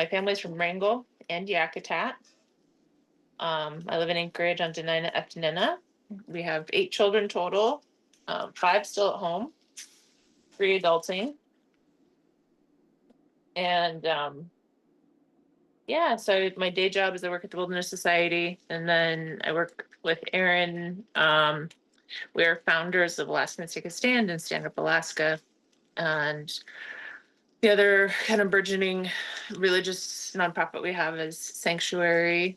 family's from Wrangell and Yakutat. I live in Anchorage on Denina Eftenina. We have 8 children total, 5 still at home, 3 adulting. And yeah, so my day job is I work at the Wilderness Society, and then I work with Aaron. We're founders of Alaskans Take a Stand and Stand Up Alaska. And the other kind of burgeoning religious nonprofit we have is Sanctuary.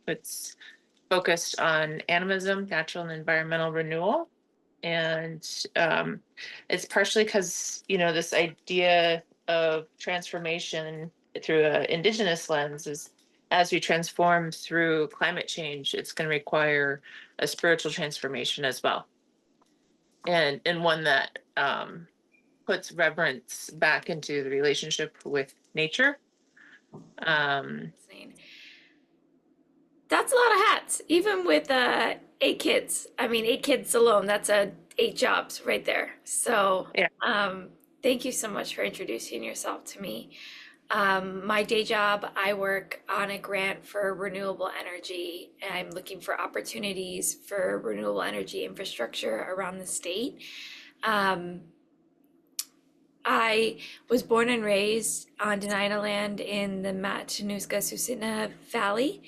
It's focused on animism, natural and environmental renewal. And it's partially because, this idea of transformation through an indigenous lens is as we transform through climate change, it's going to require a spiritual transformation as well. And one that puts reverence back into the relationship with nature. That's a lot of hats, even with 8 kids. I mean, 8 kids alone, that's 8 jobs right there. So Yeah. thank you so much for introducing yourself to me. My day job, I work on a grant for renewable energy, and I'm looking for opportunities for renewable energy infrastructure around the state. I was born and raised on Denina land in the Matanuska-Susitna Valley,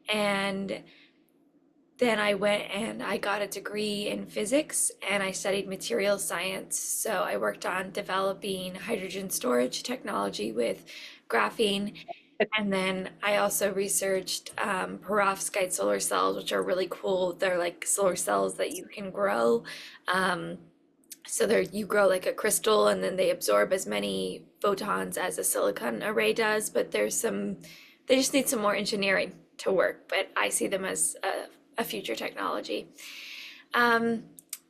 and then I went and I got a degree in physics and I studied materials science. So I worked on developing hydrogen storage technology with graphene. And then I also researched perovskite solar cells, which are really cool. They're like solar cells that you can grow. So you grow like a crystal and then they absorb as many photons as a silicon array does. But they just need some more engineering to work. But I see them as a future technology. And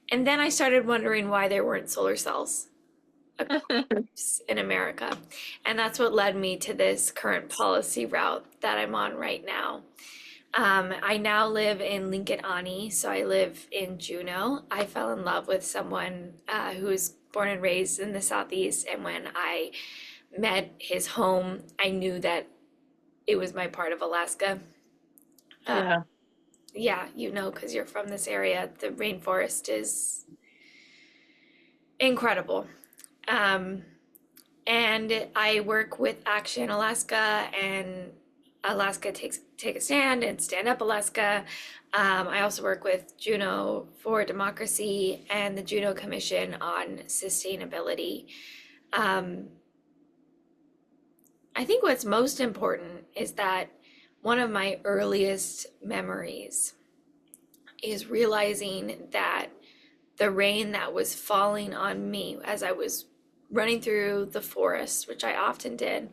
then I started wondering why there weren't solar cells in America. And that's what led me to this current policy route that I'm on right now. I now live in Lincoln Ani, so I live in Juneau. I fell in love with someone who was born and raised in the Southeast, and when I met his home, I knew that it was my part of Alaska. Yeah. Yeah, because you're from this area, the rainforest is incredible. And I work with Action Alaska and Alaska Take a Stand and Stand Up Alaska. I also work with Juneau for Democracy and the Juneau Commission on Sustainability. I think what's most important is that one of my earliest memories is realizing that the rain that was falling on me as I was running through the forest, which I often did,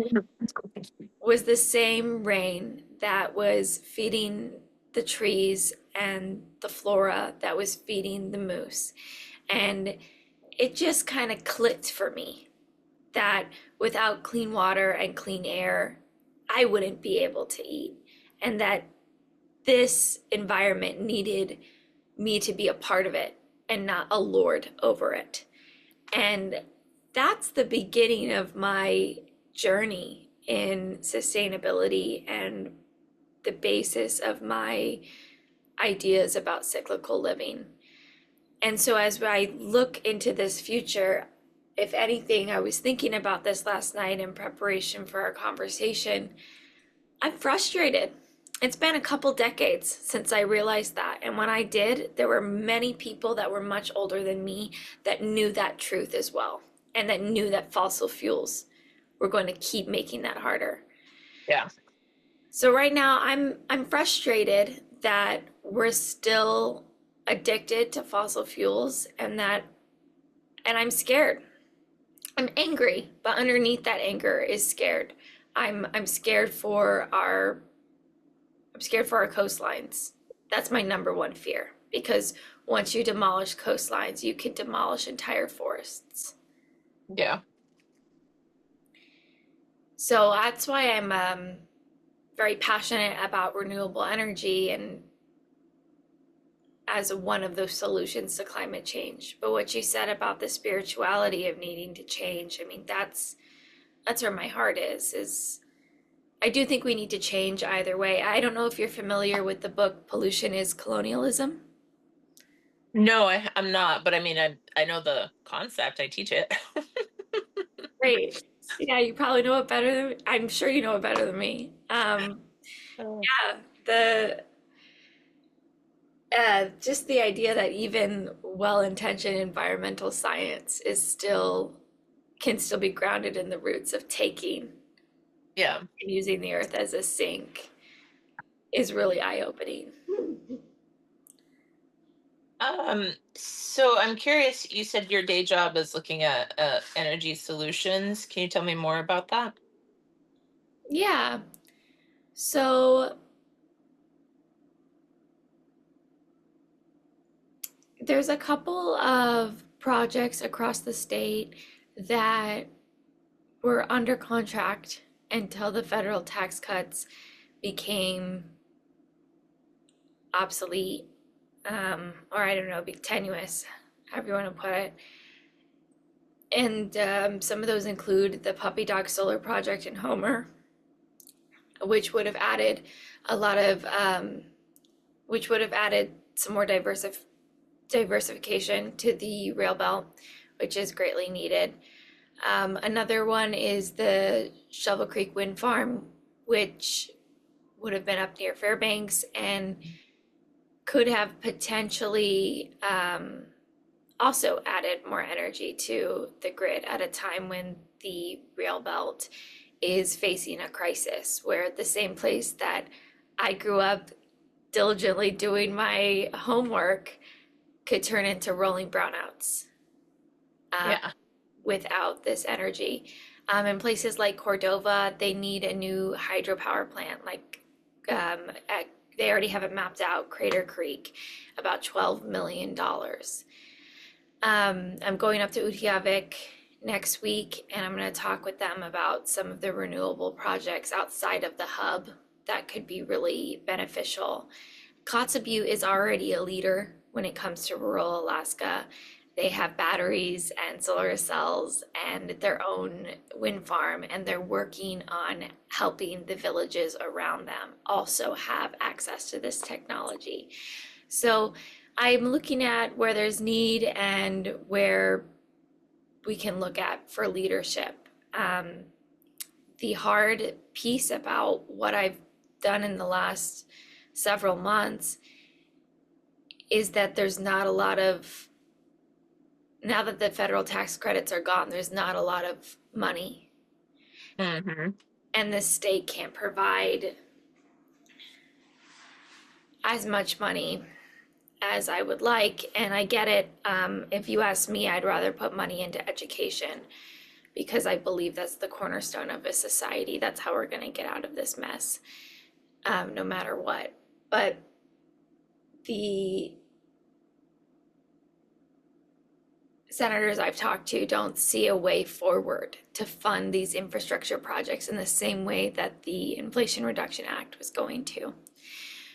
was the same rain that was feeding the trees and the flora that was feeding the moose. And it just kind of clicked for me that without clean water and clean air, I wouldn't be able to eat. And that this environment needed me to be a part of it and not a lord over it. And that's the beginning of my journey in sustainability and the basis of my ideas about cyclical living. And so as I look into this future, if anything, I was thinking about this last night in preparation for our conversation, I'm frustrated. It's been a couple decades since I realized that. And when I did, there were many people that were much older than me that knew that truth as well, and that knew that fossil fuels were going to keep making that harder. Yeah. So right now I'm frustrated that we're still addicted to fossil fuels and I'm scared. I'm angry, but underneath that anger is scared. I'm scared for our coastlines. That's my number one fear, because once you demolish coastlines, you can demolish entire forests. Yeah. So that's why I'm very passionate about renewable energy and as one of those solutions to climate change. But what you said about the spirituality of needing to change, I mean, that's where my heart is I do think we need to change either way. I don't know if you're familiar with the book Pollution is Colonialism. No, I'm not, but I mean, I know the concept. I teach it. Great. Yeah, you probably know it better than I'm sure you know it better than me. Oh, Yeah, the just the idea that even well-intentioned environmental science is still can still be grounded in the roots of taking yeah. and using the earth as a sink is really eye-opening. So I'm curious, you said your day job is looking at energy solutions. Can you tell me more about that? Yeah. So there's a couple of projects across the state that were under contract until the federal tax cuts became obsolete, or I don't know, be tenuous, however you want to put it. And some of those include the Puppy Dog Solar Project in Homer, which would have added a lot of, which would have added some more diversification to the rail belt, which is greatly needed. Another one is the Shovel Creek Wind Farm, which would have been up near Fairbanks and could have potentially also added more energy to the grid at a time when the rail belt is facing a crisis, where the same place that I grew up diligently doing my homework could turn into rolling brownouts uh, Yeah. without this energy. In places like Cordova, they need a new hydropower plant. They already have it mapped out, Crater Creek, about $12 million. I'm going up to Utqiagvik next week, and I'm going to talk with them about some of the renewable projects outside of the hub that could be really beneficial. Kotzebue is already a leader when it comes to rural Alaska. They have batteries and solar cells and their own wind farm, and they're working on helping the villages around them also have access to this technology. So I'm looking at where there's need and where we can look at for leadership. The hard piece about what I've done in the last several months is that there's not a lot of, now that the federal tax credits are gone, there's not a lot of money, Hmm. and the state can't provide as much money as I would like. And I get it. If you ask me, I'd rather put money into education because I believe that's the cornerstone of a society. That's how we're going to get out of this mess, no matter what. But the senators I've talked to don't see a way forward to fund these infrastructure projects in the same way that the Inflation Reduction Act was going to.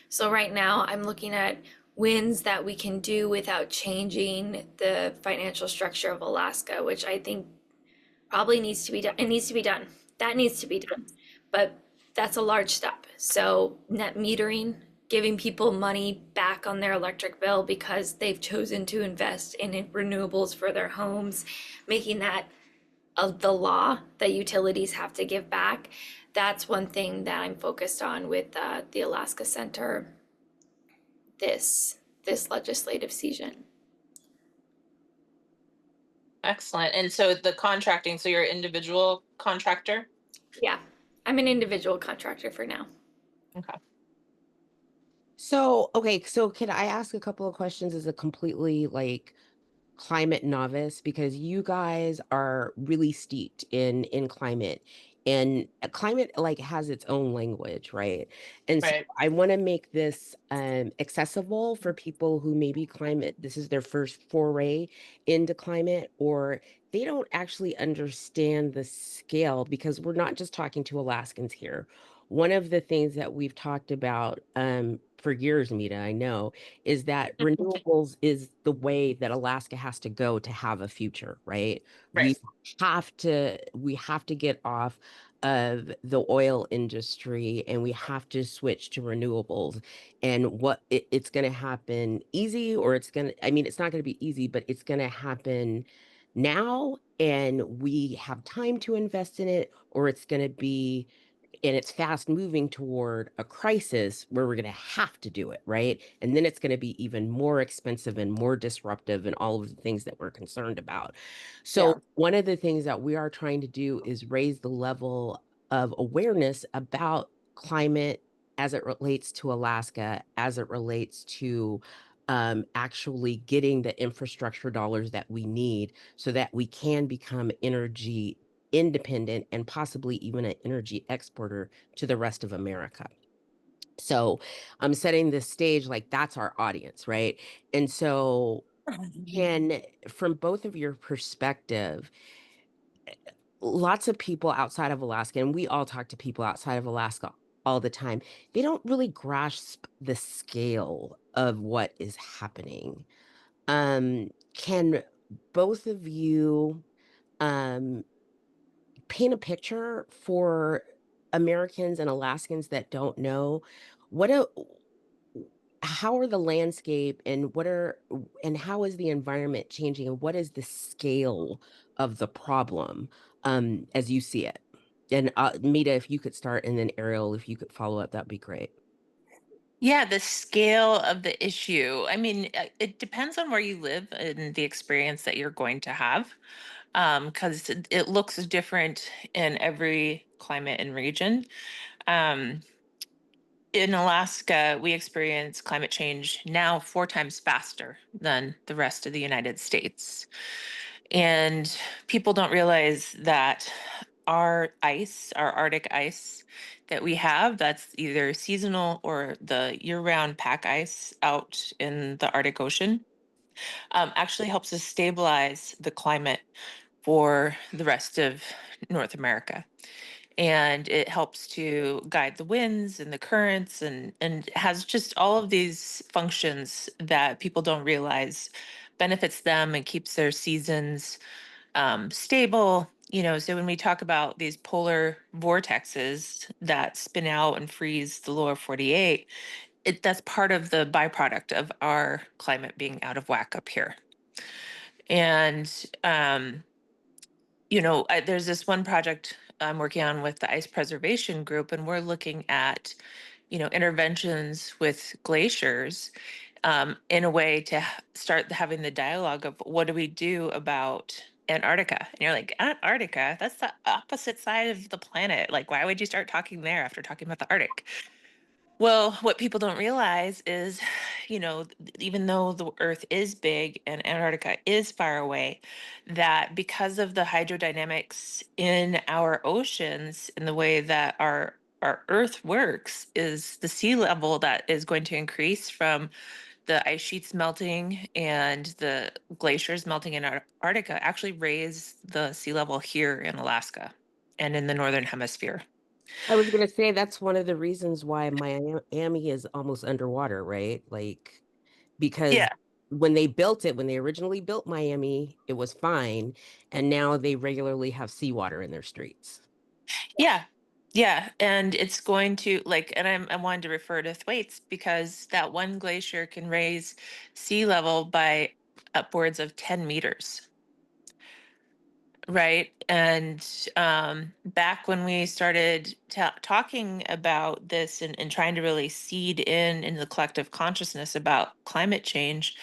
So right now, I'm looking at wins that we can do without changing the financial structure of Alaska, which I think probably needs to be done. It needs to be done. That needs to be done. But that's a large step. So net metering, giving people money back on their electric bill because they've chosen to invest in renewables for their homes, making that of the law that utilities have to give back. That's one thing that I'm focused on with the Alaska Center this legislative season. Excellent. And so the contracting, so you're an individual contractor? Yeah, I'm an individual contractor for now. Okay. So, okay, so can I ask a couple of questions as a completely climate novice because you guys are really steeped in climate and climate has its own language, right? And so Right. I want to make this accessible for people who maybe climate this is their first foray into climate or they don't actually understand the scale because we're not just talking to Alaskans here. One of the things that we've talked about for years, Meta, I know, is that renewables is the way that Alaska has to go to have a future, right? Right. We have to get off of the oil industry, and we have to switch to renewables. And it's going to happen easy, or I mean, it's not going to be easy, but it's going to happen now, and we have time to invest in it, or it's going to be, and it's fast moving toward a crisis where we're going to have to do it, right? And then it's going to be even more expensive and more disruptive and all of the things that we're concerned about. Yeah. So, one of the things that we are trying to do is raise the level of awareness about climate as it relates to Alaska, as it relates to actually getting the infrastructure dollars that we need so that we can become energy independent and possibly even an energy exporter to the rest of America. So I'm setting this stage like that's our audience, right? And so, can from both of your perspective, lots of people outside of Alaska, and we all talk to people outside of Alaska all the time, they don't really grasp the scale of what is happening. Can both of you um paint a picture for Americans and Alaskans that don't know what a how are the landscape, and and how is the environment changing, and what is the scale of the problem as you see it? And Mita, if you could start, and then Ariel, if you could follow up, that'd be great. Yeah, the scale of the issue. I mean, it depends on where you live and the experience that you're going to have, because it looks different in every climate and region. Um, in Alaska, we experience climate change now 4 times faster than the rest of the United States. And people don't realize that our ice, our Arctic ice that we have, that's either seasonal or the year round pack ice out in the Arctic Ocean, actually helps us stabilize the climate for the rest of North America. And it helps to guide the winds and the currents, and has just all of these functions that people don't realize benefits them and keeps their seasons stable. So when we talk about these polar vortexes that spin out and freeze the lower 48, that's part of the byproduct of our climate being out of whack up here. And there's this one project I'm working on with the ice preservation group, and we're looking at, interventions with glaciers, in a way to start having the dialogue of what do we do about Antarctica? And you're like, Antarctica? That's the opposite side of the planet. Like, why would you start talking there after talking about the Arctic? Well, what people don't realize is, even though the Earth is big and Antarctica is far away, that because of the hydrodynamics in our oceans and the way that our Earth works, is the sea level that is going to increase from the ice sheets melting and the glaciers melting in Antarctica actually raise the sea level here in Alaska and in the northern hemisphere. I was gonna say that's one of the reasons why Miami is almost underwater, right? Like, because Yeah. when they originally built Miami, it was fine, and now they regularly have seawater in their streets. Yeah. Yeah. And it's going to like, and I wanted to refer to Thwaites because that one glacier can raise sea level by upwards of 10 meters. Right. And back when we started talking about this, and trying to really seed in the collective consciousness about climate change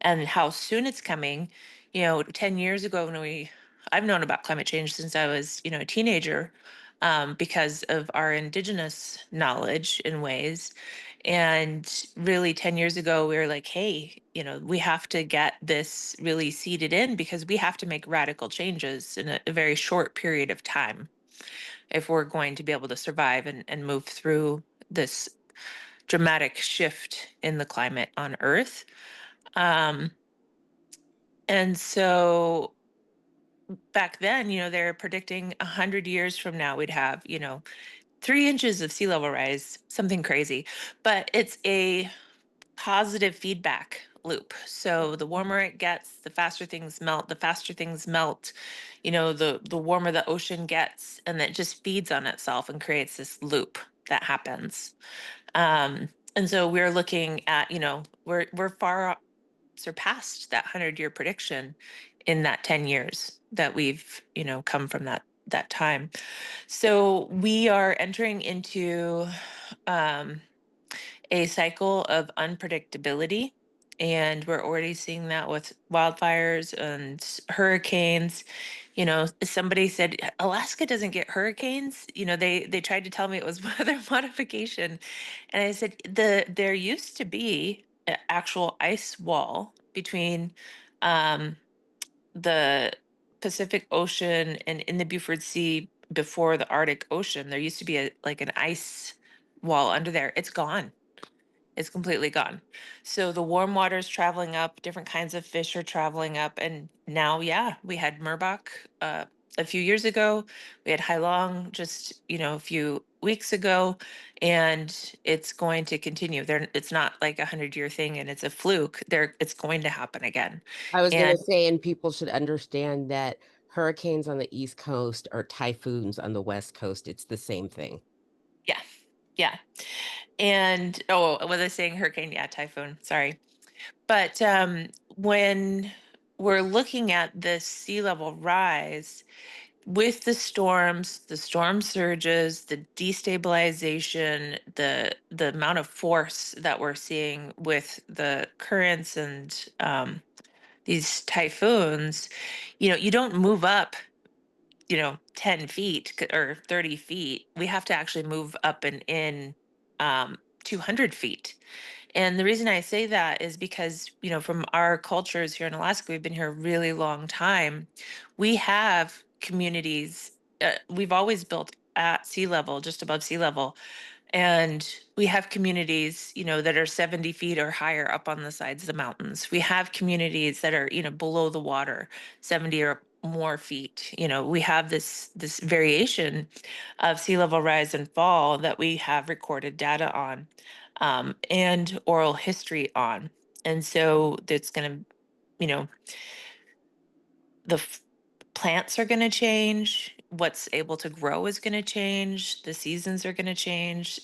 and how soon it's coming, 10 years ago I've known about climate change since I was, a teenager, because of our indigenous knowledge in ways. And really 10 years ago, we were like, hey, we have to get this really seeded in because we have to make radical changes in a very short period of time if we're going to be able to survive and move through this dramatic shift in the climate on Earth. Um, and so back then, they're predicting 100 years from now, we'd have, 3 inches of sea level rise, something crazy. But it's a positive feedback loop. So the warmer it gets, the faster things melt. The faster things melt, the warmer the ocean gets, and it just feeds on itself and creates this loop that happens. And so we're looking at, we're far surpassed that 100-year prediction in that 10 years that we've, come from that time. So we are entering into um, a cycle of unpredictability. And we're already seeing that with wildfires and hurricanes. Somebody said Alaska doesn't get hurricanes. They tried to tell me it was weather modification. And I said, there used to be an actual ice wall between um, the Pacific Ocean and in the Beaufort Sea before the Arctic Ocean. There used to be like an ice wall under there. It's gone. It's completely gone. So the warm water is traveling up, different kinds of fish are traveling up. And now, yeah, we had Merbach a few years ago. We had Hailong just, a few weeks ago, and it's going to continue. It's not like a 100-year thing and it's a fluke. It's going to happen again. I was going And to say, and people should understand that hurricanes on the East Coast are typhoons on the West Coast. It's the same thing. yeah, yeah. And was I saying hurricane? Yeah, typhoon. Sorry. But when we're looking at this sea level rise with the storm surges, the destabilization, the amount of force that we're seeing with the currents and these typhoons, you don't move up, 10 feet or 30 feet. We have to actually move up and in 200 feet. And the reason I say that is because, from our cultures here in Alaska, we've been here a really long time. We have communities, we've always built at sea level, just above sea level. And we have communities, that are 70 feet or higher up on the sides of the mountains. We have communities that are, below the water, 70 or more feet. We have this variation of sea level rise and fall that we have recorded data on, and oral history on. And so that's going to, the plants are going to change. What's able to grow is going to change. The seasons are going to change.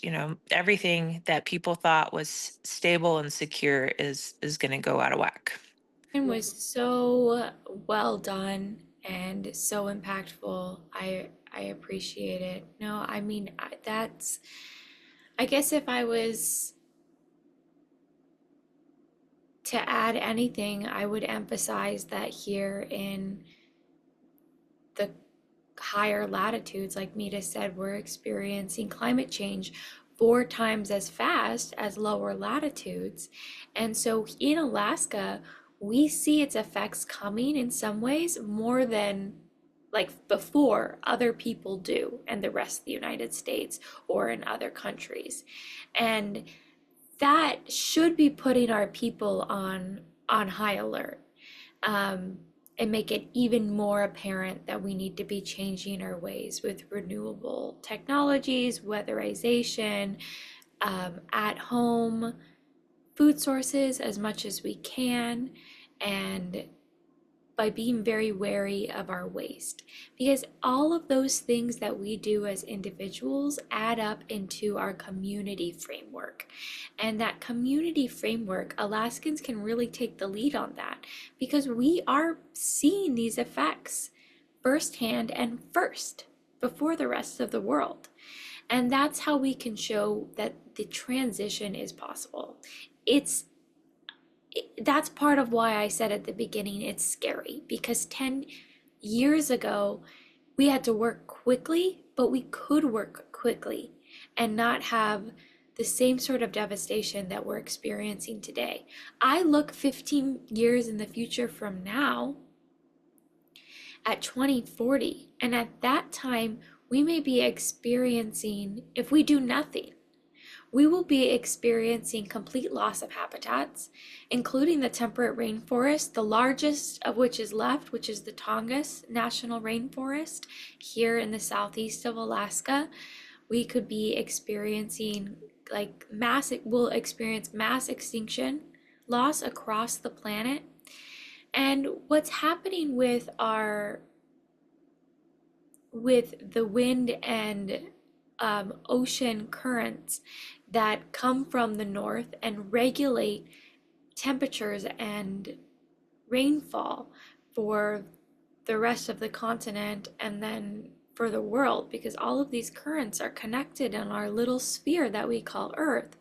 Everything that people thought was stable and secure is going to go out of whack. It was so well done and so impactful. I appreciate it. No, I mean that's I guess if I was to add anything, I would emphasize that here in the higher latitudes, like Meta said, we're experiencing climate change 4 times as fast as lower latitudes. And so in Alaska, we see its effects coming in some ways more than like before other people do in the rest of the United States or in other countries. And that should be putting our people on high alert, and make it even more apparent that we need to be changing our ways with renewable technologies, weatherization, at home food sources as much as we can, and by being very wary of our waste, because all of those things that we do as individuals add up into our community framework. And that community framework, Alaskans can really take the lead on that because we are seeing these effects firsthand and first before the rest of the world. And that's how we can show that the transition is possible. That's part of why I said at the beginning it's scary, because 10 years ago we had to work quickly, but we could work quickly and not have the same sort of devastation that we're experiencing today. I look 15 years in the future from now at 2040, and at that time we may be experiencing, if we do nothing, we will be experiencing complete loss of habitats, including the temperate rainforest, the largest of which is left, which is the Tongass National Rainforest here in the southeast of Alaska. We could be experiencing we'll experience mass extinction loss across the planet. And what's happening with the wind and ocean currents that come from the north and regulate temperatures and rainfall for the rest of the continent and then for the world, because all of these currents are connected in our little sphere that we call Earth,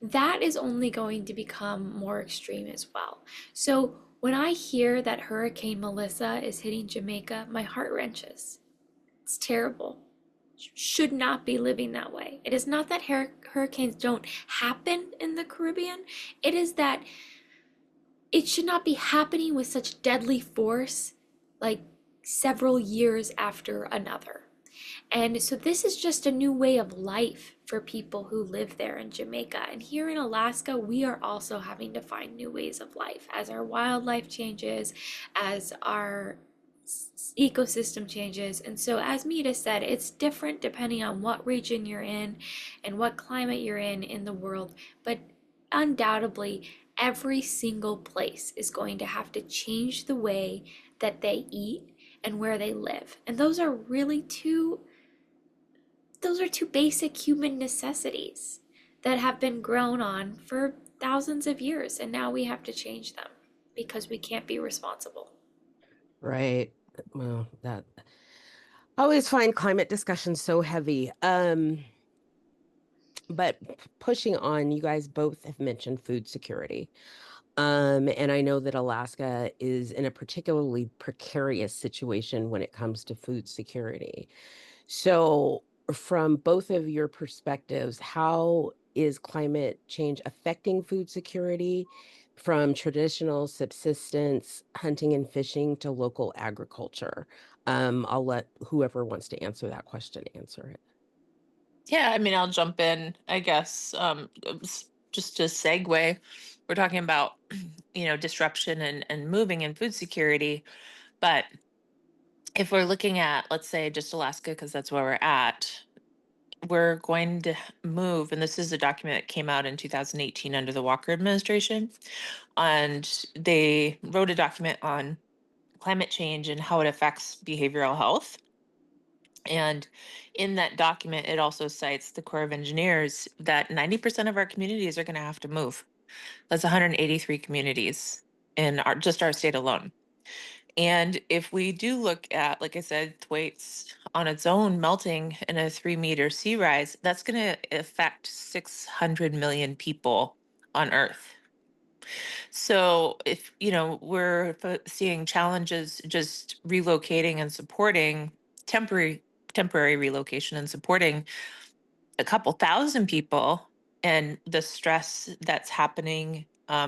that is only going to become more extreme as well. So when I hear that Hurricane Melissa is hitting Jamaica, my heart wrenches. It's terrible. Should not be living that way. It is not that hurricanes don't happen in the Caribbean. It is that it should not be happening with such deadly force, like several years after another. And so this is just a new way of life for people who live there in Jamaica. And here in Alaska, we are also having to find new ways of life as our wildlife changes, as our ecosystem changes. And so, as Meda said, it's different depending on what region you're in and what climate you're in the world. But undoubtedly, every single place is going to have to change the way that they eat and where they live. And those are two basic human necessities that have been grown on for thousands of years, and now we have to change them because we can't be responsible. Right. Well, that I always find climate discussion so heavy. But pushing on, you guys both have mentioned food security. And I know that Alaska is in a particularly precarious situation when it comes to food security. So, from both of your perspectives, how is climate change affecting food security from traditional subsistence hunting and fishing to local agriculture? I'll let whoever wants to answer that question answer it. Yeah, I mean, I'll jump in, I guess. Just to segue, we're talking about, disruption and moving and food security. But if we're looking at, let's say, just Alaska, because that's where we're at, we're going to move, and this is a document that came out in 2018 under the Walker administration, and they wrote a document on climate change and how it affects behavioral health. And in that document, it also cites the Corps of Engineers that 90% of our communities are going to have to move. That's 183 communities in just our state alone. And if we do look at, like I said, Thwaites on its own melting in a 3-meter sea rise, that's going to affect 600 million people on Earth. So if, we're seeing challenges just relocating and supporting temporary relocation and supporting a couple thousand people, and the stress that's happening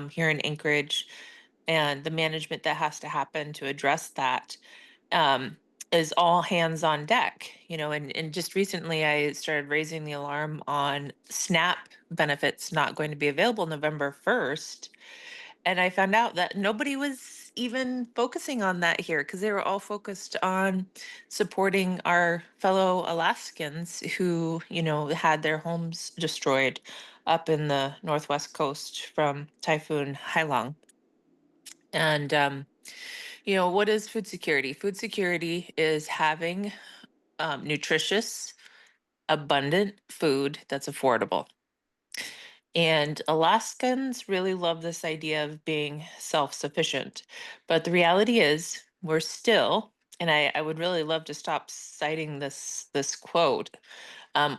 here in Anchorage and the management that has to happen to address that, um, is all hands on deck, and just recently I started raising the alarm on SNAP benefits not going to be available November 1st. And I found out that nobody was even focusing on that here because they were all focused on supporting our fellow Alaskans who, had their homes destroyed up in the northwest coast from Typhoon Hailong. And, what is food security? Food security is having nutritious, abundant food that's affordable. And Alaskans really love this idea of being self-sufficient. But the reality is we're still, and I would really love to stop citing this quote.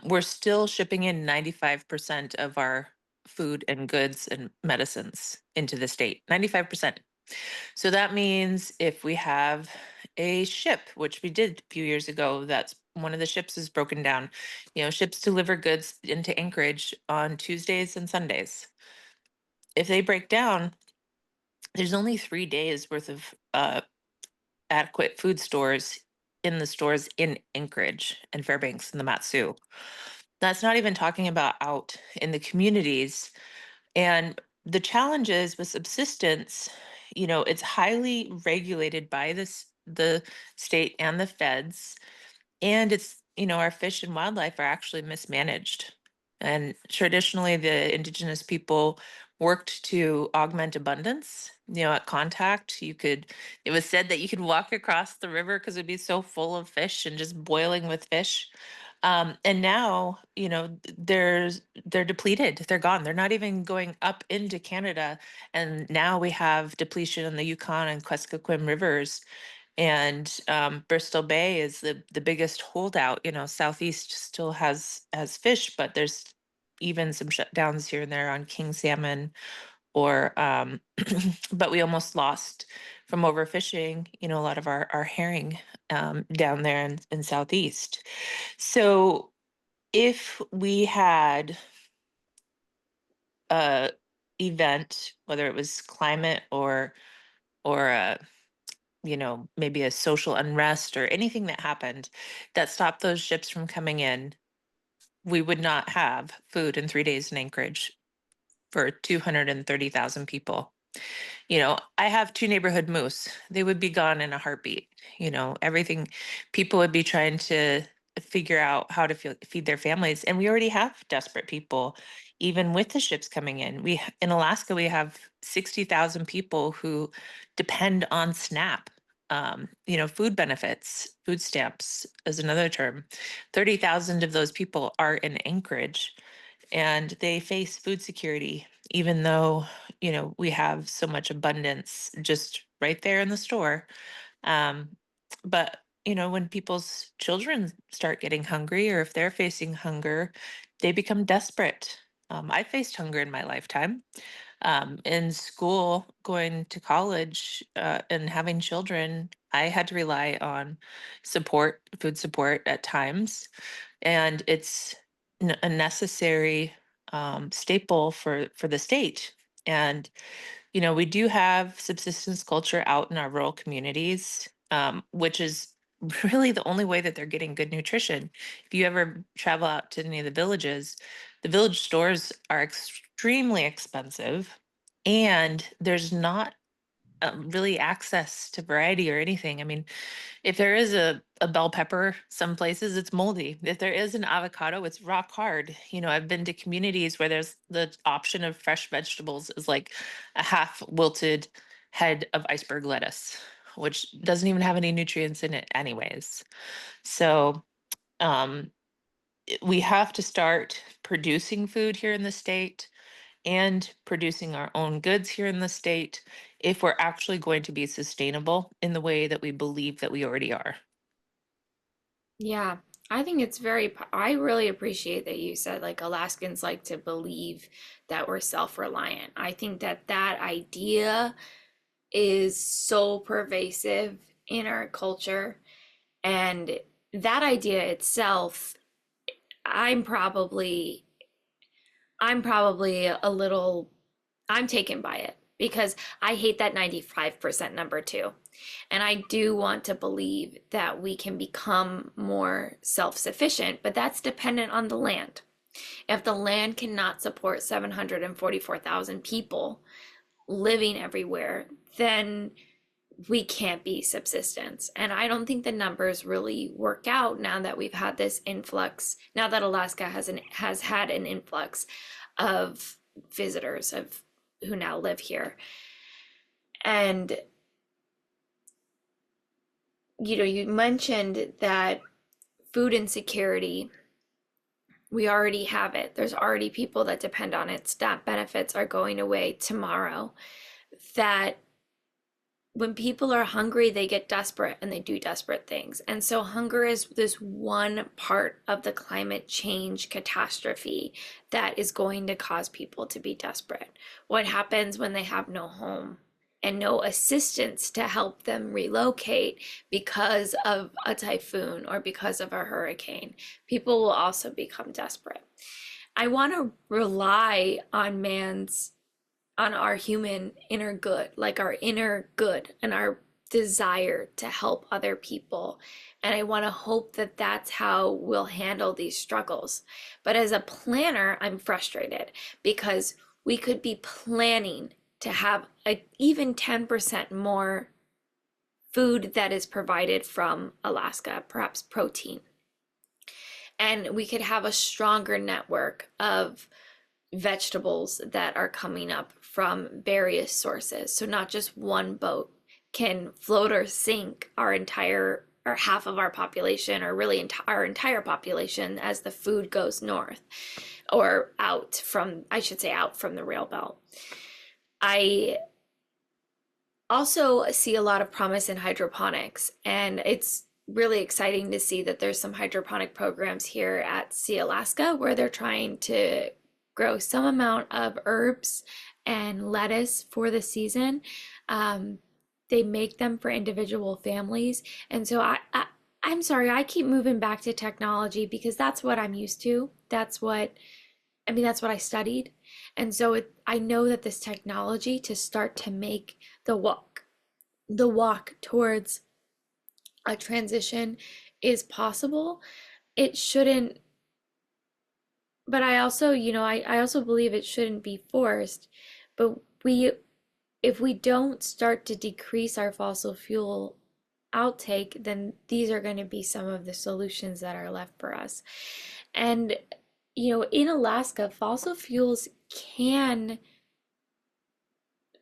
We're still shipping in 95% of our food and goods and medicines into the state. 95%. So that means if we have a ship, which we did a few years ago, that's one of the ships is broken down. Ships deliver goods into Anchorage on Tuesdays and Sundays. If they break down, there's only 3 days worth of adequate food stores in the stores in Anchorage and Fairbanks and the Matsu. That's not even talking about out in the communities. And the challenges with subsistence, it's highly regulated by the state and the feds. And it's, our fish and wildlife are actually mismanaged. And traditionally, the indigenous people worked to augment abundance. At contact, it was said that you could walk across the river because it'd be so full of fish and just boiling with fish. And now, they're depleted. They're gone. They're not even going up into Canada. And now we have depletion in the Yukon and Kuskokwim rivers. And Bristol Bay is the biggest holdout. Southeast still has fish, but there's even some shutdowns here and there on king salmon, or but we almost lost from overfishing. A lot of our herring down there in Southeast. So if we had a event, whether it was climate or maybe a social unrest or anything that happened that stopped those ships from coming in, we would not have food in 3 days in Anchorage for 230,000 people. I have two neighborhood moose. They would be gone in a heartbeat. Everything, people would be trying to figure out how to feed their families. And we already have desperate people, even with the ships coming in. In Alaska, we have 60,000 people who depend on SNAP. Food benefits, food stamps is another term. 30,000 of those people are in Anchorage, and they face food security, even though we have so much abundance just right there in the store. But when people's children start getting hungry, or if they're facing hunger, they become desperate. I faced hunger in my lifetime. In school, going to college, and having children, I had to rely on food support at times, and it's a necessary staple for the state. And we do have subsistence culture out in our rural communities, which is really the only way that they're getting good nutrition. If you ever travel out to any of the villages, the village stores are extremely expensive, and there's not really access to variety or anything. I mean, if there is a bell pepper, some places it's moldy. If there is an avocado, it's rock hard. I've been to communities where there's the option of fresh vegetables is like a half wilted head of iceberg lettuce, which doesn't even have any nutrients in it anyways. So um, we have to start producing food here in the state and producing our own goods here in the state if we're actually going to be sustainable in the way that we believe that we already are. Yeah, I think it's I really appreciate that you said like Alaskans like to believe that we're self-reliant. I think that that idea is so pervasive in our culture. And that idea itself, I'm probably I'm probably a little I'm taken by it because I hate that 95% number too. And I do want to believe that we can become more self-sufficient, but that's dependent on the land. If the land cannot support 744,000 people living everywhere, then we can't be subsistence. And I don't think the numbers really work out now that we've had this influx, now that Alaska has had an influx of visitors of who now live here. And you mentioned that food insecurity, we already have it. There's already people that depend on it. SNAP benefits are going away tomorrow. That when people are hungry, they get desperate and they do desperate things. And so hunger is this one part of the climate change catastrophe that is going to cause people to be desperate. What happens when they have no home and no assistance to help them relocate because of a typhoon or because of a hurricane? People will also become desperate. I want to rely on our human inner good, like our inner good and our desire to help other people. And I want to hope that that's how we'll handle these struggles. But as a planner, I'm frustrated because we could be planning to have even 10% more food that is provided from Alaska, perhaps protein. And we could have a stronger network of vegetables that are coming up from various sources. So not just one boat can float or sink our entire or half of our population, or really our entire population, as the food goes north or out from, I should say, out from the rail belt. I also see a lot of promise in hydroponics, and it's really exciting to see that there's some hydroponic programs here at Sea Alaska where they're trying to grow some amount of herbs and lettuce for the season. Um, they make them for individual families, and so I'm sorry, I keep moving back to technology because that's what I'm used to. That's what I studied. And so I know that this technology to start to make the walk towards a transition is possible. It shouldn't, but I also, I also believe it shouldn't be forced. But if we don't start to decrease our fossil fuel outtake, then these are going to be some of the solutions that are left for us. And, in Alaska,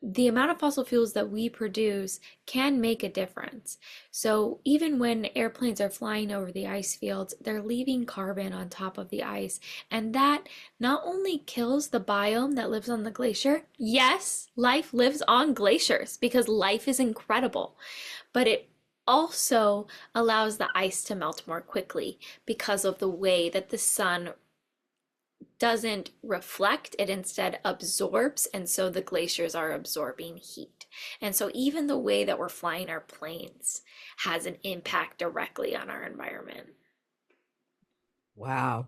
the amount of fossil fuels that we produce can make a difference. So even when airplanes are flying over the ice fields, they're leaving carbon on top of the ice. And that not only kills the biome that lives on the glacier, yes, life lives on glaciers because life is incredible, but it also allows the ice to melt more quickly because of the way that the sun doesn't reflect, it instead absorbs, and so the glaciers are absorbing heat. And so even the way that we're flying our planes has an impact directly on our environment. Wow.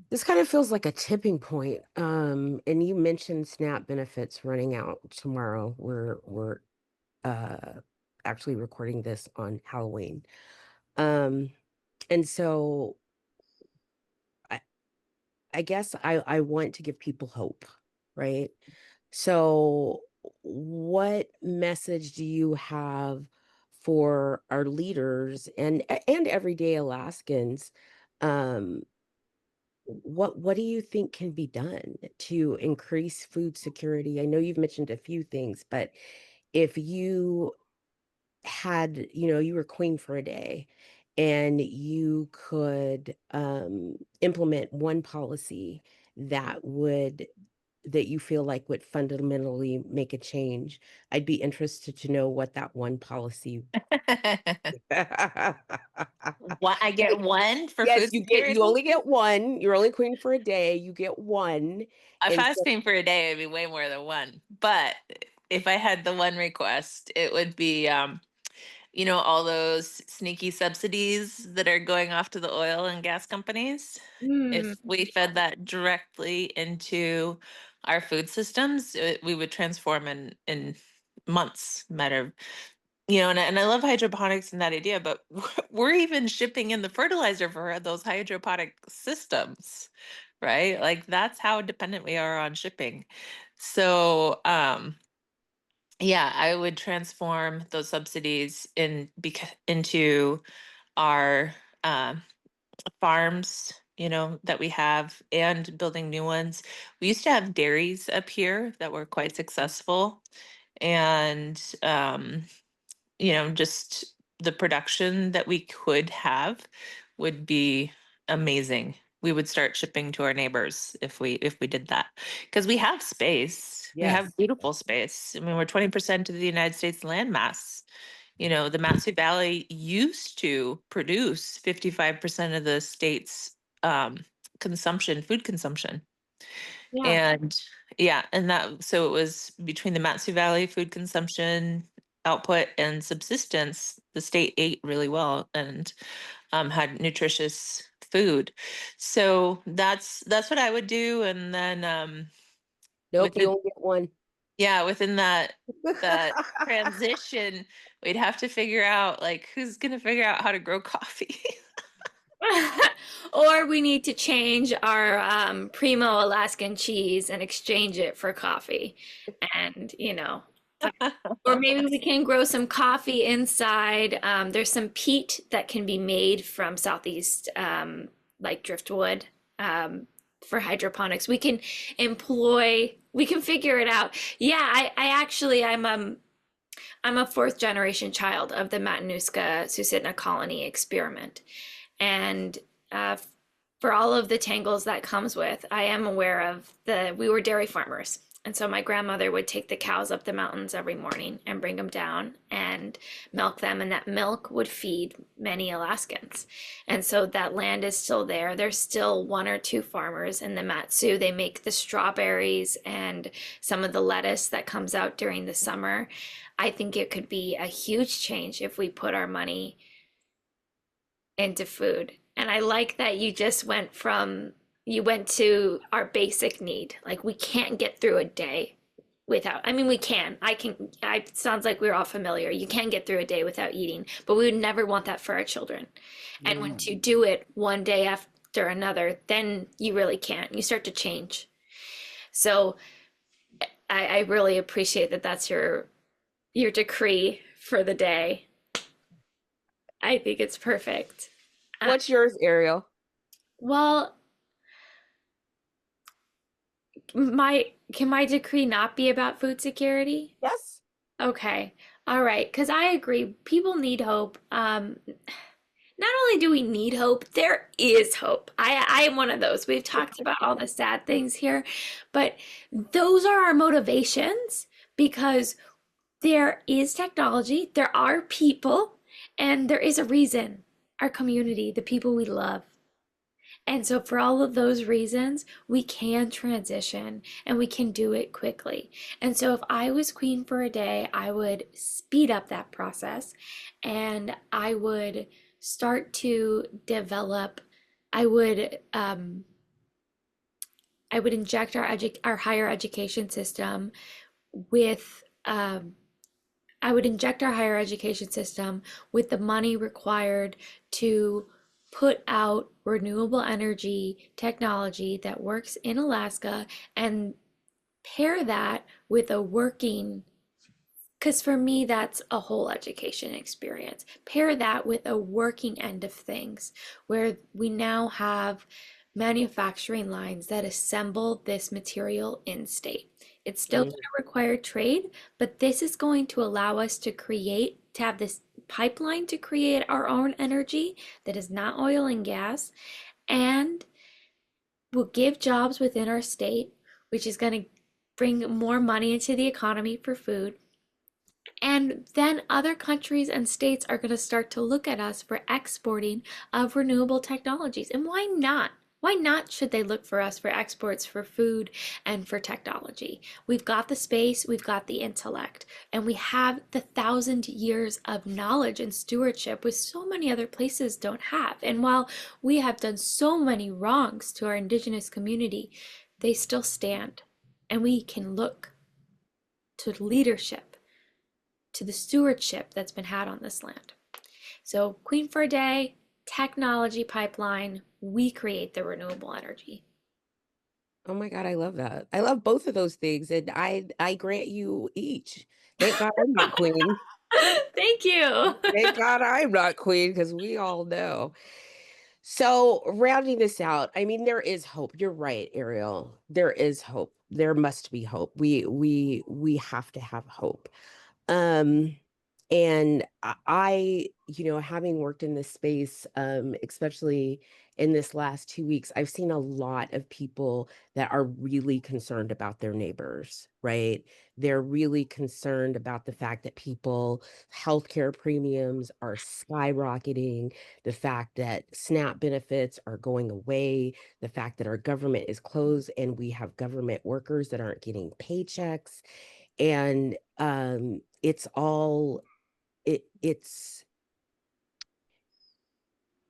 This kind of feels like a tipping point. And you mentioned SNAP benefits running out tomorrow. We're uh actually recording this on Halloween. Um, and so I, I guess I want to give people hope, right? So what message do you have for our leaders and everyday Alaskans? Um, what do you think can be done to increase food security? I know you've mentioned a few things, but if you had, you were queen for a day and you could implement one policy that you feel like would fundamentally make a change, I'd be interested to know what that one policy. What, I get one for Yes, food you security? only get one. You're only queen for a day. You get one. If And I was so, paying for a day, it'd be way more than one. But if I had the one request, it would be, all those sneaky subsidies that are going off to the oil and gas companies. Mm. If we fed that directly into our food systems, we would transform in months, matter of, and I love hydroponics and that idea, but we're even shipping in the fertilizer for those hydroponic systems, right? Like that's how dependent we are on shipping. So, yeah, I would transform those subsidies into our um, farms, that we have, and building new ones. We used to have dairies up here that were quite successful, and just the production that we could have would be amazing. We would start shipping to our neighbors if we did that because we have space. We have yes. beautiful space. I mean, we're 20% of the United States landmass. The Matsu Valley used to produce 55% of the state's food consumption. Yeah. And yeah, so it was between the Matsu Valley food consumption output and subsistence, the state ate really well and had nutritious food. So that's what I would do. And then Nope, you within only get one. yeah, within that transition, we'd have to figure out like who's gonna figure out how to grow coffee. Or we need to change our Primo Alaskan cheese and exchange it for coffee. And, or maybe we can grow some coffee inside. There's some peat that can be made from southeast, like driftwood. Um, for hydroponics. We can figure it out. Yeah, I actually I'm a fourth generation child of the Matanuska Susitna colony experiment. And uh, for all of the tangles that comes with, I am aware of we were dairy farmers. And so my grandmother would take the cows up the mountains every morning and bring them down and milk them. And that milk would feed many Alaskans. And so that land is still there. There's still one or two farmers in the Matsu. They make the strawberries and some of the lettuce that comes out during the summer. I think it could be a huge change if we put our money into food. And I like that you went to our basic need. Like we can't get through a day without, I mean, we can. It sounds like we're all familiar. You can get through a day without eating, but we would never want that for our children. And when Mm. you do it one day after another, then you really can't. You start to change. So I really appreciate that that's your decree for the day. I think it's perfect. Uh, What's yours, Ariel? well, can my decree not be about food security? Yes. Okay. All right. Because I agree. People need hope. Not only do we need hope, there is hope. I am one of those. We've talked about all the sad things here, but those are our motivations because there is technology, there are people, and there is a reason. Our community, the people we love. And so, for all of those reasons, we can transition and we can do it quickly. And so, if I was queen for a day, I would speed up that process and I would start to develop, I would, um, I would inject our higher education system with, I would inject our higher education system with the money required to put out renewable energy technology that works in Alaska and pair that with a working, because for me, that's a whole education experience. Pair that with a working end of things where we now have manufacturing lines that assemble this material in state. It's still going Mm. to require trade, but this is going to allow us to have this pipeline to create our own energy that is not oil and gas and will give jobs within our state, which is going to bring more money into the economy for food. And then other countries and states are going to start to look at us for exporting of renewable technologies. And why not? Why not should they look for us for exports for food and for technology? We've got the space, we've got the intellect, and we have the 1,000 years of knowledge and stewardship, which so many other places don't have. And while we have done so many wrongs to our indigenous community, they still stand. And we can look to leadership, to the stewardship that's been had on this land. So, Queen for a Day, technology pipeline, we create the renewable energy. Oh my God, I love that. I love both of those things, and I grant you each. Thank God I'm not queen. Thank you. Thank God I'm not queen because we all know. So, rounding this out, I mean, there is hope. You're right, Ariel. There is hope. There must be hope. We have to have hope. Um, and having worked in this space, especially in this last 2 weeks, I've seen a lot of people that are really concerned about their neighbors, right? They're really concerned about the fact that healthcare premiums are skyrocketing, the fact that SNAP benefits are going away, the fact that our government is closed and we have government workers that aren't getting paychecks. And it's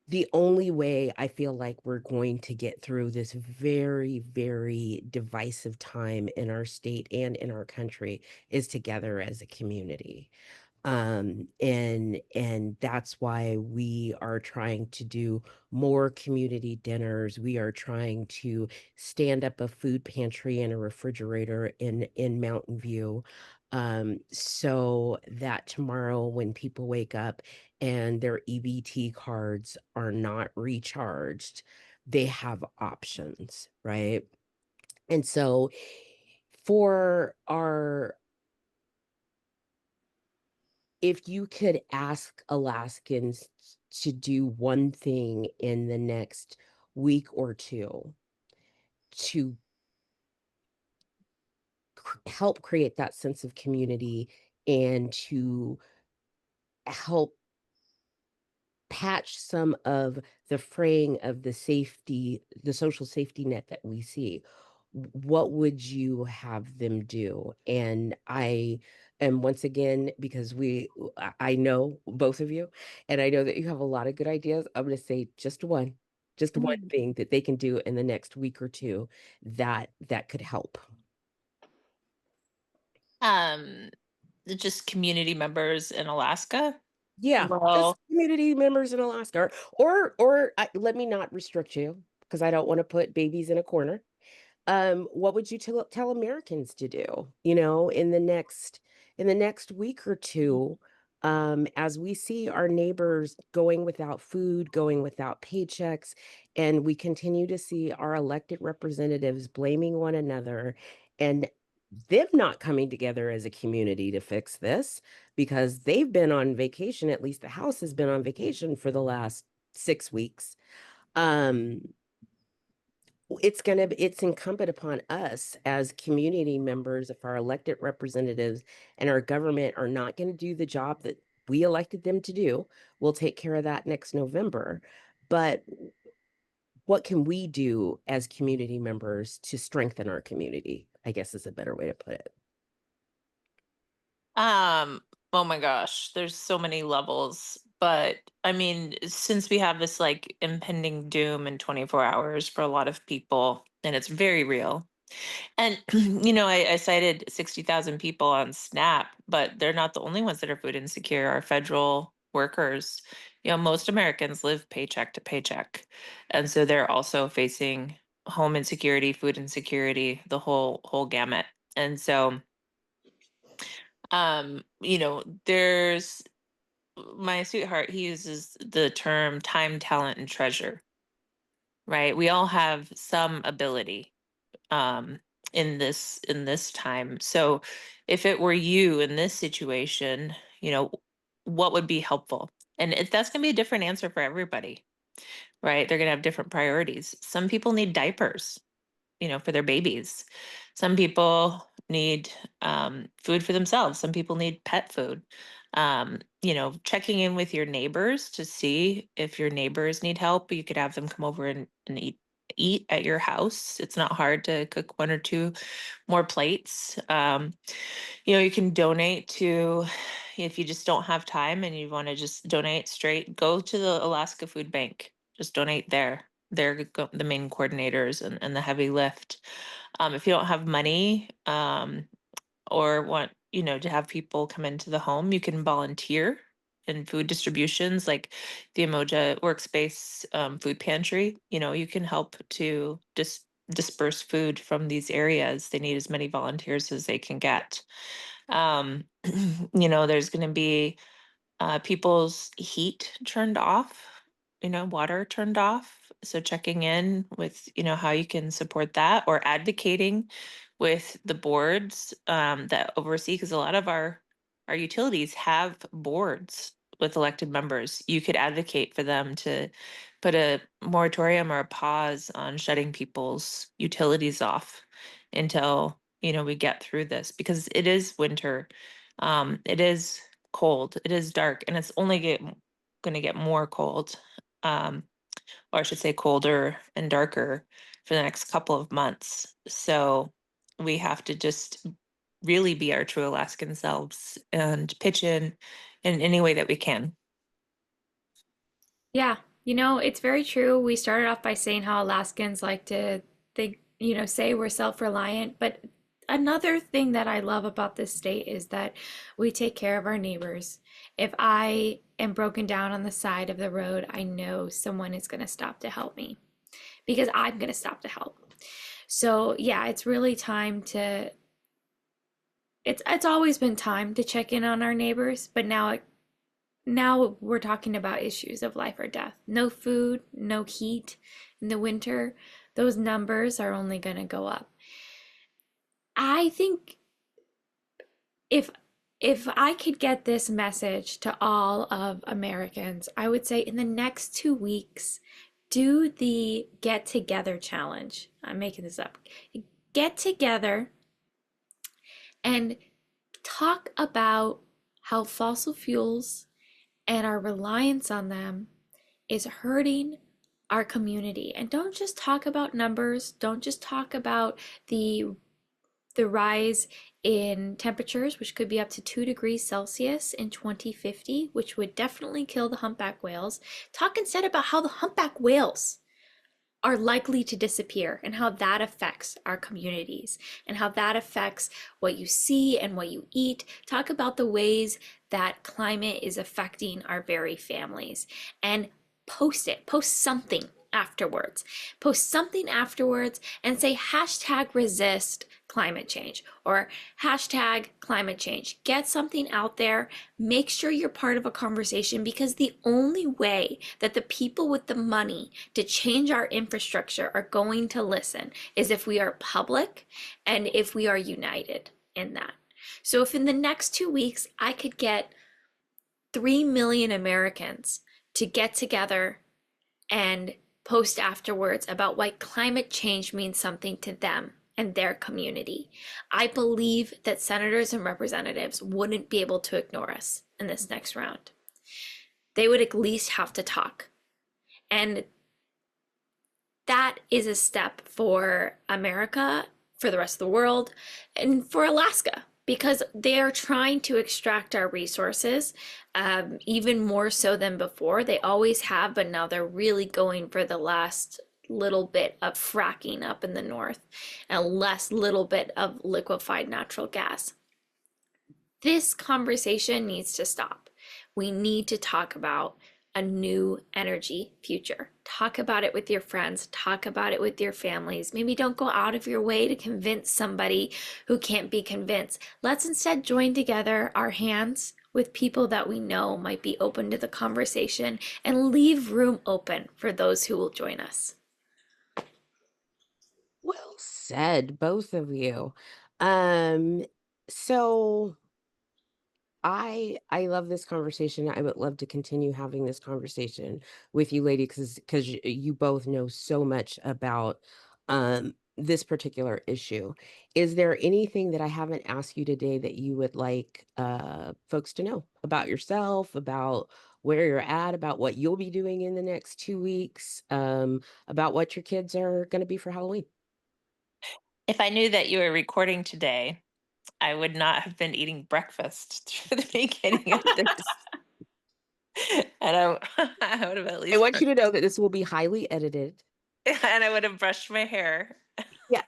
the only way I feel like we're going to get through this very, very divisive time in our state and in our country is together as a community. And that's why we are trying to do more community dinners. We are trying to stand up a food pantry and a refrigerator in Mountain View, so that tomorrow when people wake up and their EBT cards are not recharged, they have options, right? And so for our if you could ask Alaskans to do one thing in the next week or two to help create that sense of community and to help patch some of the fraying of the social safety net that we see, what would you have them do? And I am once again, because I know both of you, and I know that you have a lot of good ideas. I'm going to say just one Mhm. thing that they can do in the next week or two that could help. Um, just community members in Alaska. Yeah, just Well, community members in Alaska, let me not restrict you because I don't want to put babies in a corner. What would you tell Americans to do, in the next week or two, as we see our neighbors going without food, going without paychecks, and we continue to see our elected representatives blaming one another and them not coming together as a community to fix this because they've been on vacation, at least the House has been on vacation for the last 6 weeks. Um, it's incumbent upon us as community members, if our elected representatives and our government are not going to do the job that we elected them to do, we'll take care of that next November. But what can we do as community members to strengthen our community, I guess is a better way to put it. um, oh my gosh, there's so many levels. But I mean, since we have this like impending doom in 24 hours for a lot of people, and it's very real. And I cited 60,000 people on SNAP, but they're not the only ones that are food insecure. Our federal workers, most Americans live paycheck to paycheck, and so they're also facing home insecurity, food insecurity, the whole gamut. And so, there's my sweetheart. He uses the term time, talent, and treasure. Right? We all have some ability um in this time. So if it were you in this situation, what would be helpful? And that's going to be a different answer for everybody, right? They're going to have different priorities. Some people need diapers, for their babies. Some people need food for themselves. Some people need pet food. Checking in with your neighbors to see if your neighbors need help. You could have them come over and eat at your house. It's not hard to cook one or two more plates. You can donate to, if you just don't have time and you want to just donate straight, go to the Alaska Food Bank. Just donate there. They're the main coordinators and the heavy lift. If you don't have money, or want, to have people come into the home, you can volunteer in food distributions like the Emoja Workspace Food Pantry. You can help to disperse food from these areas. They need as many volunteers as they can get. Um, there's going to be people's heat turned off, water turned off. So checking in with, how you can support that or advocating with the boards that oversee, because a lot of our utilities have boards with elected members. You could advocate for them to put a moratorium or a pause on shutting people's utilities off until, we get through this because it is winter. It is cold. It is dark, and it's only going to get more cold, um, or I should say, colder and darker for the next couple of months. So we have to just really be our true Alaskan selves and pitch in any way that we can. Yeah, it's very true. We started off by saying how Alaskans like to think, say we're self-reliant, but another thing that I love about this state is that we take care of our neighbors. If I am broken down on the side of the road, I know someone is going to stop to help me because I'm going to stop to help. So, yeah, it's really time to it's always been time to check in on our neighbors, but now we're talking about issues of life or death. No food, no heat, In the winter, those numbers are only going to go up. I think if I could get this message to all of Americans, I would say in the next 2 weeks, do the get together challenge. I'm making this up. Get together and talk about how fossil fuels and our reliance on them is hurting our community. And don't just talk about numbers, don't just talk about the rise in temperatures, which could be up to 2 degrees Celsius in 2050, which would definitely kill the humpback whales. Talk instead about how the humpback whales are likely to disappear and how that affects our communities and how that affects what you see and what you eat. Talk about the ways that climate is affecting our very families and post it. Post something afterwards. Post something afterwards and say hashtag resist climate change or hashtag climate change. Get something out there. Make sure you're part of a conversation, because the only way that the people with the money to change our infrastructure are going to listen is if we are public and if we are united in that. So if in the next 2 weeks I could get 3 million Americans to get together and post afterwards about why climate change means something to them and their community, I believe that senators and representatives wouldn't be able to ignore us in this next round. They would at least have to talk. And that is a step for America, for the rest of the world, and for Alaska, because they are trying to extract our resources, even more so than before. They always have, but now they're really going for the last little bit of fracking up in the north and less little bit of liquefied natural gas. This conversation needs to stop. We need to talk about a new energy future. Talk about it with your friends, talk about it with your families. Maybe don't go out of your way to convince somebody who can't be convinced. Let's instead join together our hands with people that we know might be open to the conversation and leave room open for those who will join us. Well said, both of you. Um, so I love this conversation. I would love to continue having this conversation with you, lady, because you both know so much about this particular issue. Is there anything that I haven't asked you today that you would like folks to know about yourself, about where you're at, about what you'll be doing in the next 2 weeks, about what your kids are going to be for Halloween? If I knew that you were recording today, I would not have been eating breakfast through the beginning of this. And I would have at I least want you to know that this will be highly edited. and I would have brushed my hair. Yeah.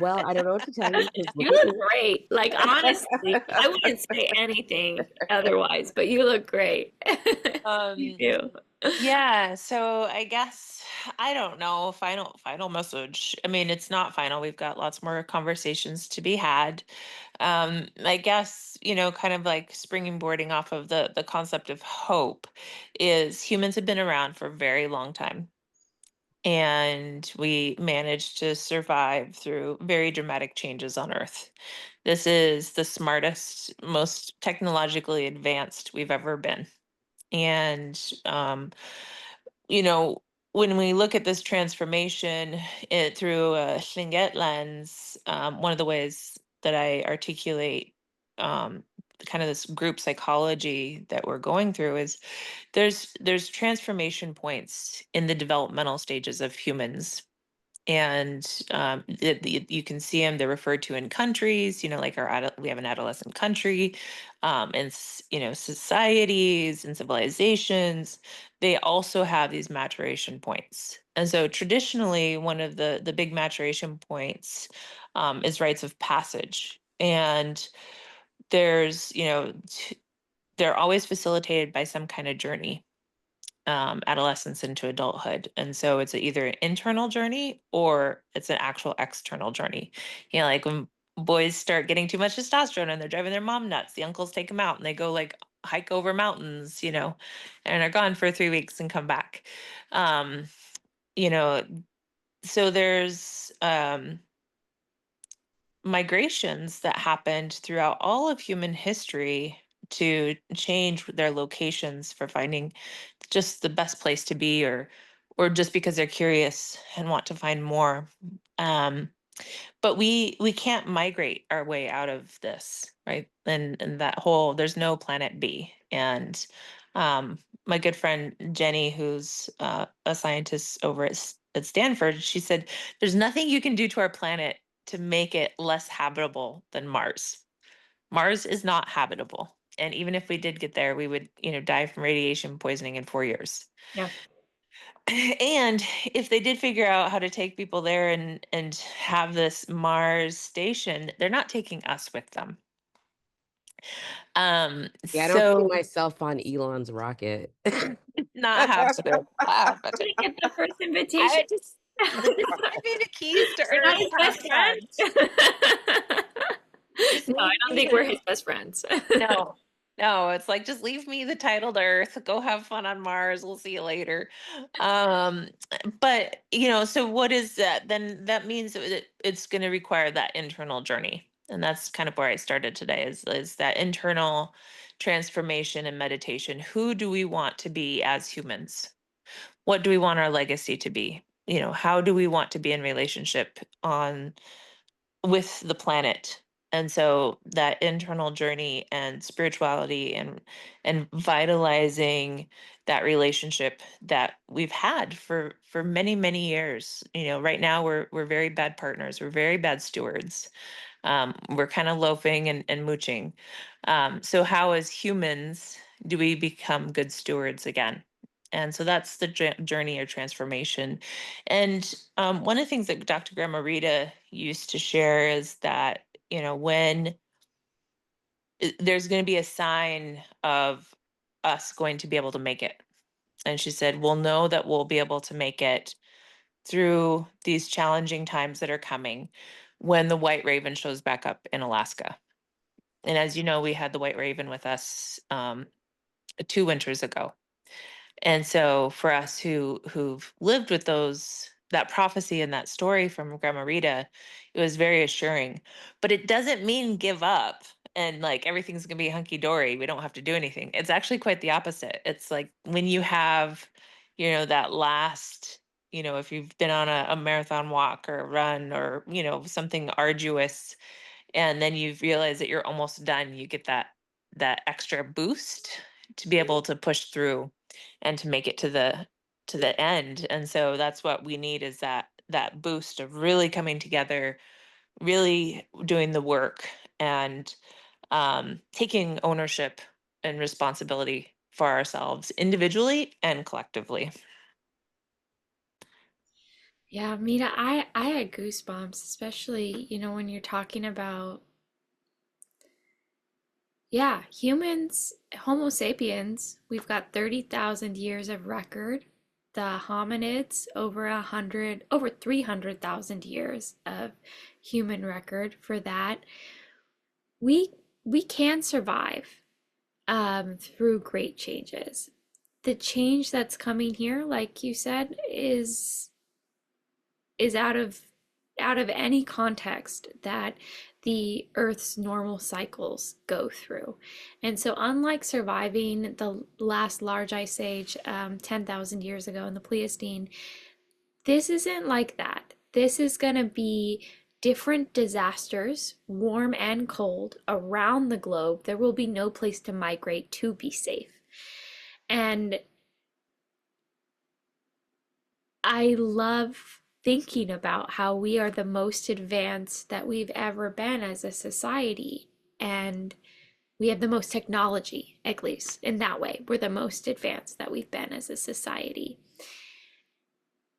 Well, I don't know what to tell you because look You at look me. great. Like, honestly, I wouldn't say anything otherwise, but you look great. You Um, do. yeah, so I guess I don't know, final message. I mean, it's not final. We've got lots more conversations to be had. I guess, kind of like springboarding off of the concept of hope is humans have been around for a very long time. And we managed to survive through very dramatic changes on Earth. This is the smartest, most technologically advanced we've ever been. And, you know, when we look at this transformation through a Shinget lens, one of the ways that I articulate um, kind of this group psychology that we're going through is there's transformation points in the developmental stages of humans, and you can see them. They're referred to in countries, like we have an adolescent country, and societies and civilizations. They also have these maturation points, and so traditionally, one of the big maturation points is rites of passage, and there's they're always facilitated by some kind of journey, adolescence into adulthood. And so it's either an internal journey or it's an actual external journey. Like when boys start getting too much testosterone and they're driving their mom nuts, the uncles take them out and they go like hike over mountains, and are gone for 3 weeks and come back. Um, you know, so there's migrations that happened throughout all of human history to change their locations for finding just the best place to be, or just because they're curious and want to find more. Um, but we can't migrate our way out of this, right? And that whole, there's no planet B. And my good friend Jenny, who's a scientist over at Stanford, she said there's nothing you can do to our planet to make it less habitable than Mars. Mars is not habitable, and even if we did get there, we would, die from radiation poisoning in 4 years. Yeah. And if they did figure out how to take people there and have this Mars station, they're not taking us with them. Yeah, I don't see So myself on Elon's rocket. not happening. Not happening. Didn't get the first I invitation. just give me the keys to We're not Earth. his Have best fun. friend. Just No, I leave don't me think we're the his best friends. no. No, it's like just leave me the title to Earth. Go have fun on Mars. We'll see you later. Um, but so what is that? Then that means that it's going to require that internal journey, and that's kind of where I started today. Is that internal transformation and meditation? Who do we want to be as humans? What do we want our legacy to be? How do we want to be in relationship on with the planet? And so that internal journey and spirituality and vitalizing that relationship that we've had for many many years. Right now we're very bad partners, we're very bad stewards. We're kind of loafing and mooching. So how as humans do we become good stewards again? And so that's the journey or transformation. And one of the things that Dr. Grandma Rita used to share is that, when there's going to be a sign of us going to be able to make it. And she said, we'll know that we'll be able to make it through these challenging times that are coming when the white raven shows back up in Alaska. And as you know, we had the white raven with us 2 winters ago. And so for us who've lived with that prophecy and that story from Grandma Rita, it was very assuring. But it doesn't mean give up and like everything's gonna be hunky dory. We don't have to do anything. It's actually quite the opposite. It's like when you have, that last, if you've been on a marathon walk or a run or, something arduous, and then you realize that you're almost done, you get that extra boost to be able to push through and to make it to the end. And so that's what we need, is that boost of really coming together, really doing the work, and taking ownership and responsibility for ourselves individually and collectively. Yeah, Mita, I had goosebumps, especially, when you're talking about, yeah, humans, Homo sapiens, we've got 30,000 years of record. The hominids, over 300,000 years of human record for that. We we can survive through great changes. The change that's coming here, like you said, is out of any context that the Earth's normal cycles go through. And so, unlike surviving the last large ice age 10,000 years ago in the Pleistocene, this isn't like that. This is going to be different disasters, warm and cold, around the globe. There will be no place to migrate to be safe. And I love thinking about how we are the most advanced that we've ever been as a society. And we have the most technology, at least in that way. We're the most advanced that we've been as a society.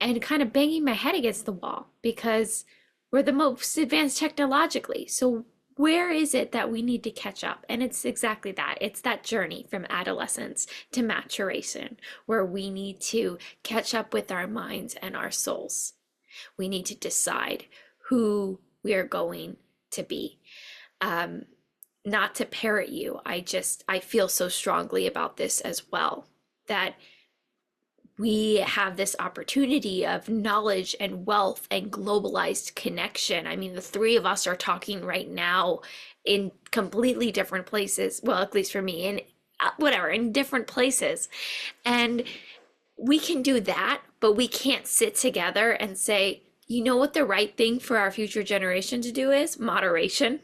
And kind of banging my head against the wall because we're the most advanced technologically. So where is it that we need to catch up? And it's exactly that. It's that journey from adolescence to maturation where we need to catch up with our minds and our souls. We need to decide who we are going to be. Not to parrot you, I feel so strongly about this as well, that we have this opportunity of knowledge and wealth and globalized connection. I mean, the three of us are talking right now in completely different places. Well, at least for me, in whatever, in different places. And we can do that, but we can't sit together and say, you know what the right thing for our future generation to do is? Moderation.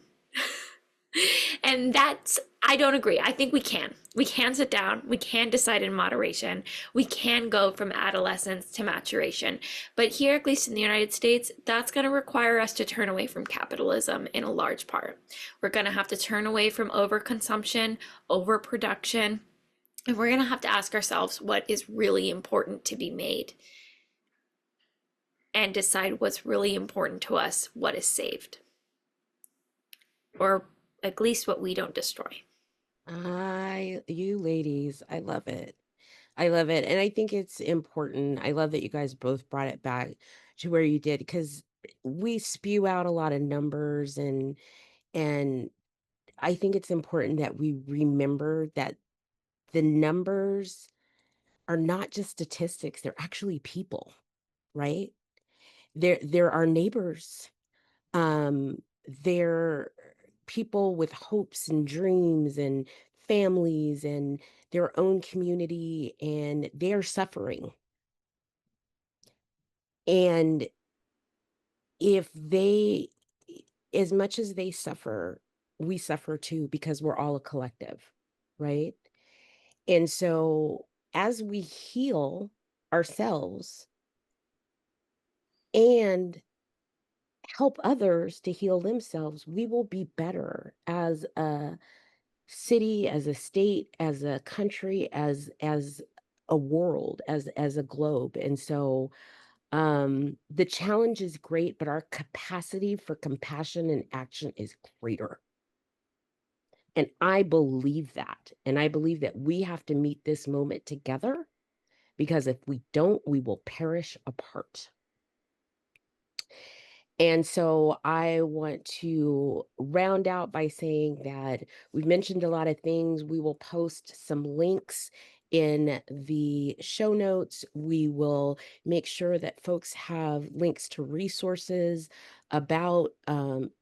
And that's, I don't agree. I think we can. We can sit down. We can decide in moderation. We can go from adolescence to maturation. But here, at least in the United States, that's going to require us to turn away from capitalism in a large part. We're going to have to turn away from overconsumption, overproduction, and we're going to have to ask ourselves what is really important to be made and decide what's really important to us, what is saved, or at least what we don't destroy. You ladies, I love it. I love it. And I think it's important. I love that you guys both brought it back to where you did, because we spew out a lot of numbers, and I think it's important that we remember that the numbers are not just statistics, they're actually people, right? They're our neighbors. They're people with hopes and dreams and families and their own community, and they're suffering. And if they, as much as they suffer, we suffer too, because we're all a collective, right? And so as we heal ourselves and help others to heal themselves, we will be better as a city, as a state, as a country, as a world, as a globe. And so the challenge is great, but our capacity for compassion and action is greater. And I believe that. And I believe that we have to meet this moment together, because if we don't, we will perish apart. And so I want to round out by saying that we've mentioned a lot of things. We will post some links in the show notes. We will make sure that folks have links to resources about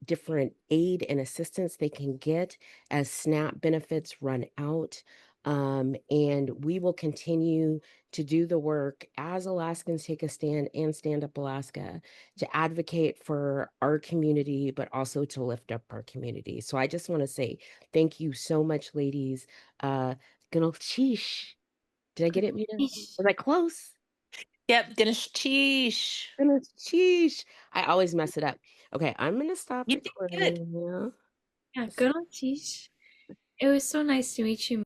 different aid and assistance they can get as SNAP benefits run out. And we will continue to do the work as Alaskans Take a Stand and Stand Up Alaska, to advocate for our community, but also to lift up our community. So I just want to say thank you so much, ladies. Sheesh. Did I get it, Mita? Was I close? Yep, Ganesh Cheesh. Sheesh. I always mess it up. Okay, I'm gonna stop You did good. recording now. Yeah, good on Tish. It was so nice to meet you.